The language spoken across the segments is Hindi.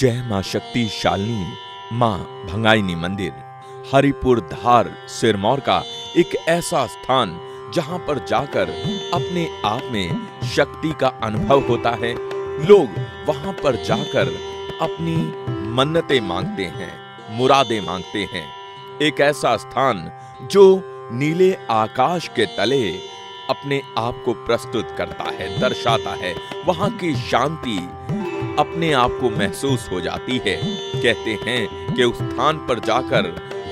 जय मां शक्ति शालिनी मां भंगाइनी मंदिर हरिपुर धार सिरमौर का एक ऐसा स्थान जहां पर जाकर अपने आप में शक्ति का अनुभव होता है। लोग वहां पर जाकर अपनी मन्नतें मांगते हैं, मुरादें मांगते हैं। एक ऐसा स्थान जो नीले आकाश के तले अपने आप को प्रस्तुत करता है, दर्शाता है। वहां की शांति अपने आप को महसूस हो जाती है। कहते हैं कि उस स्थान पर जाकर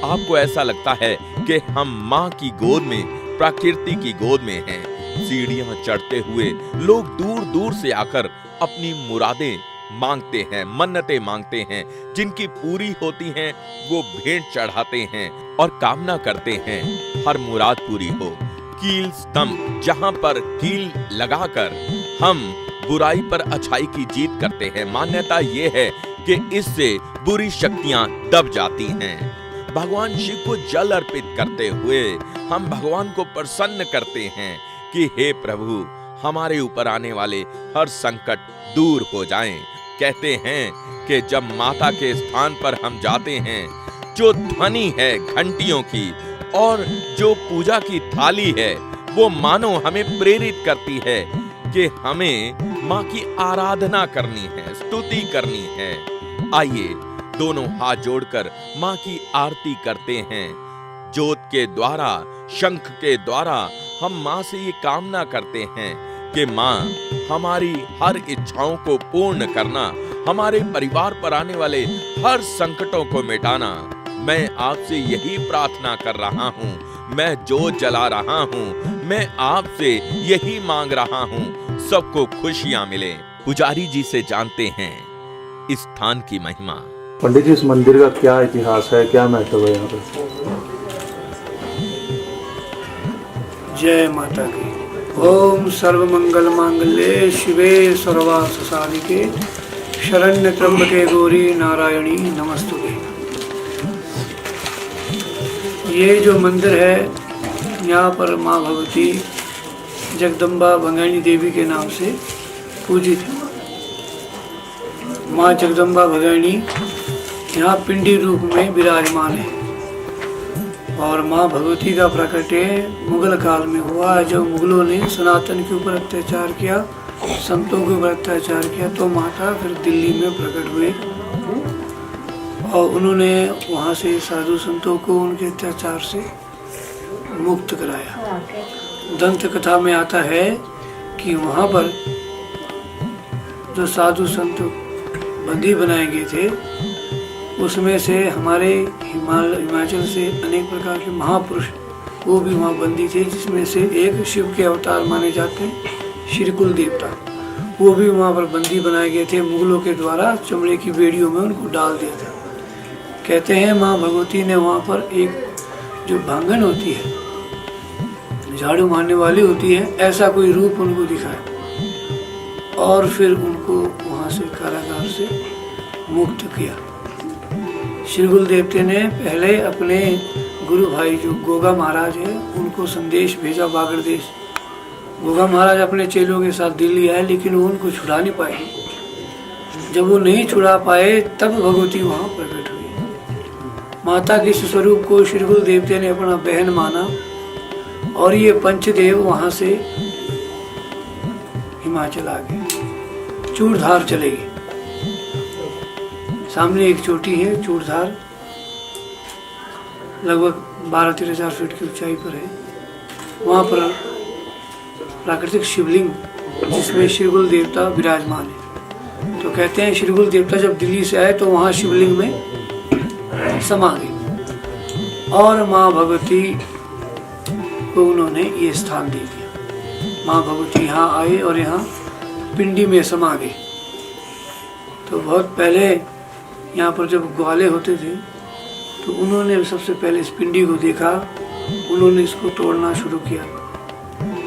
आपको ऐसा लगता है कि हम मां की गोद में, प्रकृति की गोद में हैं। सीढ़ियां चढ़ते हुए लोग दूर दूर से आकर अपनी मुरादें मांगते हैं, मन्नतें मांगते हैं। जिनकी पूरी होती हैं वो भेंट चढ़ाते हैं और कामना करते हैं हर मुराद पूरी हो। कील स्तंभ, जहां पर कील लगाकर हम बुराई पर अच्छाई की जीत करते हैं। मान्यता ये है कि इससे बुरी शक्तियां दब जाती हैं। भगवान शिव को जल अर्पित करते हुए हम भगवान को प्रसन्न करते हैं कि हे प्रभु, हमारे ऊपर आने वाले हर संकट दूर हो जाएं। कहते हैं कि जब माता के स्थान पर हम जाते हैं, जो ध्वनि है घंटियों की और जो पूजा की थाली है, वो मानो हमें प्रेरित करती है कि हमें माँ की आराधना करनी है, स्तुति करनी है। आइए दोनों हाथ जोड़कर माँ की आरती करते हैं। जोत के द्वारा, शंख के द्वारा हम माँ से ये कामना करते हैं कि माँ हमारी हर इच्छाओं को पूर्ण करना, हमारे परिवार पर आने वाले हर संकटों को मिटाना। मैं आपसे यही प्रार्थना कर रहा हूँ, मैं जोत जला रहा हूँ, मैं आपसे यही मांग रहा हूँ, सबको खुशियां मिले। पुजारी जी से जानते हैं इस स्थान की महिमा। पंडित जी, इस मंदिर का क्या इतिहास है, क्या महत्व है यहाँ पर? जय माता की। ओम सर्व मंगल मांगल्ये शिवे सर्वार्थ साधिके शरण्य त्र्यंबके गौरी नारायणी नमस्तुते। ये जो मंदिर है, यहाँ पर माँ भगवती जगदम्बा भंगाइनी देवी के नाम से पूजित है। माँ जगदम्बा भंगाइनी यहाँ पिंडी रूप में विराजमान है और माँ भगवती का प्रकटे मुगल काल में हुआ। जब मुगलों ने सनातन के ऊपर अत्याचार किया, संतों के ऊपर अत्याचार किया, तो माता फिर दिल्ली में प्रकट हुए और उन्होंने वहाँ से साधु संतों को उनके अत्याचार से मुक्त कराया। दंत कथा में आता है कि वहाँ पर जो साधु संत बंदी बनाए गए थे, उसमें से हमारे हिमाचल से अनेक प्रकार के महापुरुष वो भी वहाँ बंदी थे, जिसमें से एक शिव के अवतार माने जाते हैं श्रीकुल देवता, वो भी वहाँ पर बंदी बनाए गए थे। मुगलों के द्वारा चमड़े की बेड़ियों में उनको डाल दिया था। कहते हैं माँ भगवती ने वहाँ पर एक जो भांगन होती है, झाड़ू मारने वाली होती है, ऐसा कोई रूप उनको दिखाया और फिर उनको वहाँ से कारागार से मुक्त किया। श्रीगुल देवते ने पहले अपने गुरु भाई जो गोगा महाराज है, उनको संदेश भेजा बागड़ देश। गोगा महाराज अपने चेलों के साथ दिल्ली आए, लेकिन वो उनको छुड़ा नहीं पाए। जब वो नहीं छुड़ा पाए, तब भगवती वहाँ प्रकट हुई। माता के इस स्वरूप को श्रीगुल देवते ने अपना बहन माना और ये पंचदेव वहाँ से हिमाचल आ गए, चूड़धार चले गए। सामने एक चोटी है चूड़धार, लगभग 12-13,000 फीट की ऊंचाई पर है। वहाँ पर प्राकृतिक शिवलिंग जिसमें श्रीगुल देवता विराजमान है। तो कहते हैं श्रीगुल देवता जब दिल्ली से आए तो वहाँ शिवलिंग में समा गए और माँ भगवती को उन्होंने ये स्थान दे दिया। माँ भगवती यहाँ आए और यहाँ पिंडी में समा गए। तो बहुत पहले यहाँ पर जब ग्वाले होते थे, तो उन्होंने सबसे पहले इस पिंडी को देखा, उन्होंने इसको तोड़ना शुरू किया।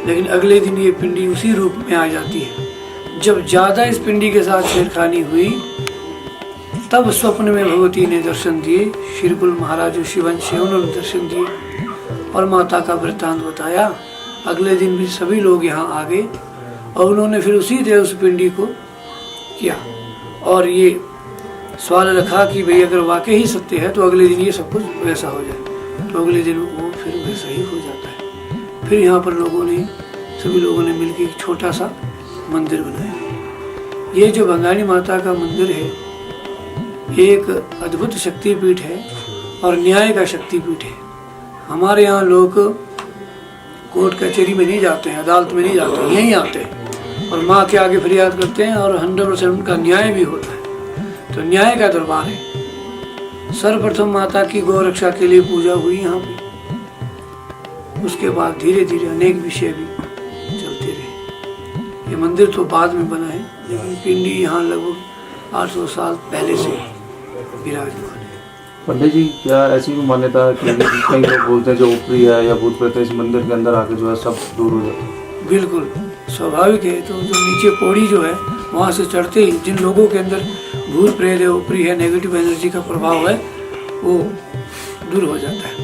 लेकिन अगले दिन ये पिंडी उसी रूप में आ जाती है। जब ज़्यादा इस पिंडी के साथ छेड़खानी हुई, तब स्वप्न में भगवती ने दर्शन दिए। श्रीकुल महाराज जो शिवंश है, उन्होंने दर्शन दिए और माता का वृत्तांत बताया। अगले दिन भी सभी लोग यहाँ आ गए और उन्होंने फिर उसी तरह उस पिंडी को किया और ये सवाल रखा कि भाई अगर वाकई ही सत्य है तो अगले दिन ये सब कुछ वैसा हो जाए, तो अगले दिन वो फिर वैसा ही हो जाता है। फिर यहाँ पर सभी लोगों ने मिलकर एक छोटा सा मंदिर बनाया। ये जो भंगाणी माता का मंदिर है एक अद्भुत शक्तिपीठ है और न्याय का शक्तिपीठ है। हमारे यहाँ लोग कोर्ट कचहरी में नहीं जाते हैं, अदालत में नहीं जाते हैं, यहीं आते हैं और माँ के आगे फरियाद करते हैं और 100% उनका न्याय भी होता है। तो न्याय का दरबार है। सर्वप्रथम माता की गौ रक्षा के लिए पूजा हुई यहाँ पे। उसके बाद धीरे धीरे अनेक विषय भी चलते रहे। ये मंदिर तो बाद में बना है, लेकिन पिंडी यहाँ लगभग 800 साल पहले से विराजमान है। पंडित जी, क्या ऐसी भी मान्यता है कि कई लोग बोलते हैं जो ऊपरी है या भूत प्रेत है, इस मंदिर के अंदर आके जो है सब दूर हो जाता है? बिल्कुल स्वाभाविक है। तो जो नीचे पौड़ी जो है वहाँ से चढ़ते ही जिन लोगों के अंदर भूत प्रेत है, ऊपरी है, नेगेटिव एनर्जी का प्रभाव है, वो दूर हो जाता है।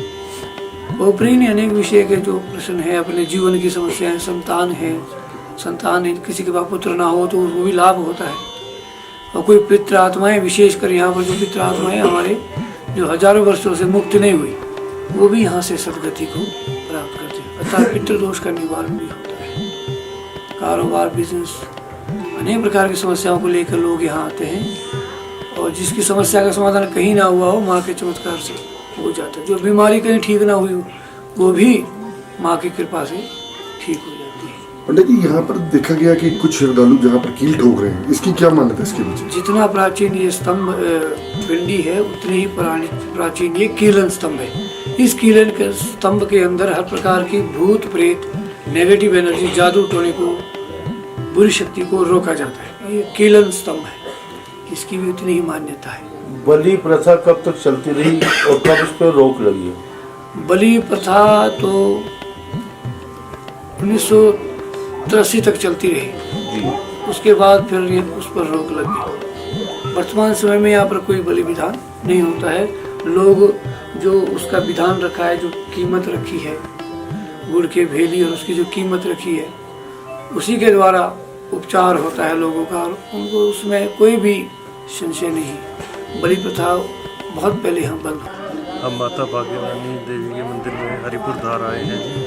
ऊपरी ने अनेक विषय के जो प्रश्न है, अपने जीवन की समस्याएं, संतान है, किसी के पास पुत्र ना हो तो वो भी लाभ होता है। और कोई पितृ आत्माएं, विशेषकर यहाँ पर जो पितृ आत्माएं हमारे जो हजारों वर्षों से मुक्त नहीं हुई, वो भी यहाँ से सदगति को प्राप्त करते हैं। अर्थात पितृदोष का निवारण भी होता है। कारोबार, बिजनेस, अनेक प्रकार की समस्याओं को लेकर लोग यहाँ आते हैं और जिसकी समस्या का समाधान कहीं ना हुआ हो, माँ के चमत्कार से हो जाता है। जो बीमारी कहीं ठीक ना हुई हो, वो भी माँ की कृपा से ठीक हो जाती है। पंडित जी, यहाँ पर देखा गया कि कुछ श्रद्धालु जहाँ पर कील ठोक रहे हैं, इसकी क्या मान्यता है इसके पीछे? जितना प्राचीन ये स्तंभ पिंडी है, उतनी ही प्राचीन ये कीलन स्तंभ है। इस कीलन के स्तंभ के अंदर हर प्रकार की भूत प्रेत, नेगेटिव एनर्जी, जादू टोने को, बुरी शक्ति को रोका जाता है। ये कीलन स्तंभ है, इसकी भी उतनी ही मान्यता है। बलि प्रथा कब तक चलती रही और कब इस पर रोक लगी है? बलि प्रथा तो 1983 तक चलती रही जी। उसके बाद फिर ये उस पर रोक लग गई। वर्तमान समय में यहाँ पर कोई बलि विधान नहीं होता है। लोग जो उसका विधान रखा है, जो कीमत रखी है, गुड़ के भेली और उसकी जो कीमत रखी है, उसी के द्वारा उपचार होता है लोगों का, और उनको उसमें कोई भी संशय नहीं। बलि प्रथा बहुत पहले यहाँ बंद हो। हम माता भाग्यवानी देवी के मंदिर में हरिपुर धार आए हैं जी,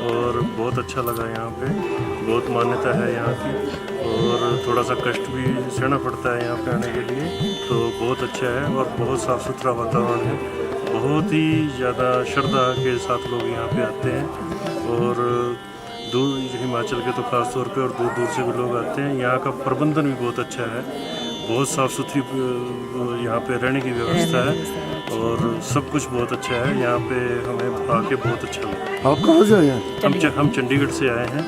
और बहुत अच्छा लगा यहाँ पे। बहुत मान्यता है यहाँ की और थोड़ा सा कष्ट भी सहना पड़ता है यहाँ पे आने के लिए, तो बहुत अच्छा है और बहुत साफ़ सुथरा वातावरण है। बहुत ही ज़्यादा श्रद्धा के साथ लोग यहाँ पे आते हैं और दूर हिमाचल के तो ख़ास तौर पे और दूर दूर से भी लोग आते हैं। यहाँ का प्रबंधन भी बहुत अच्छा है, बहुत साफ़ सुथरी यहाँ पे रहने की व्यवस्था है और सब कुछ बहुत अच्छा है। यहाँ पे हमें आके बहुत अच्छा लगा। आप कहाँ से आए हैं? हम चंडीगढ़ से आए हैं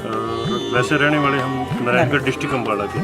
और वैसे रहने वाले हम नारायणगढ़ डिस्ट्रिक्ट अम्बाड़ा के।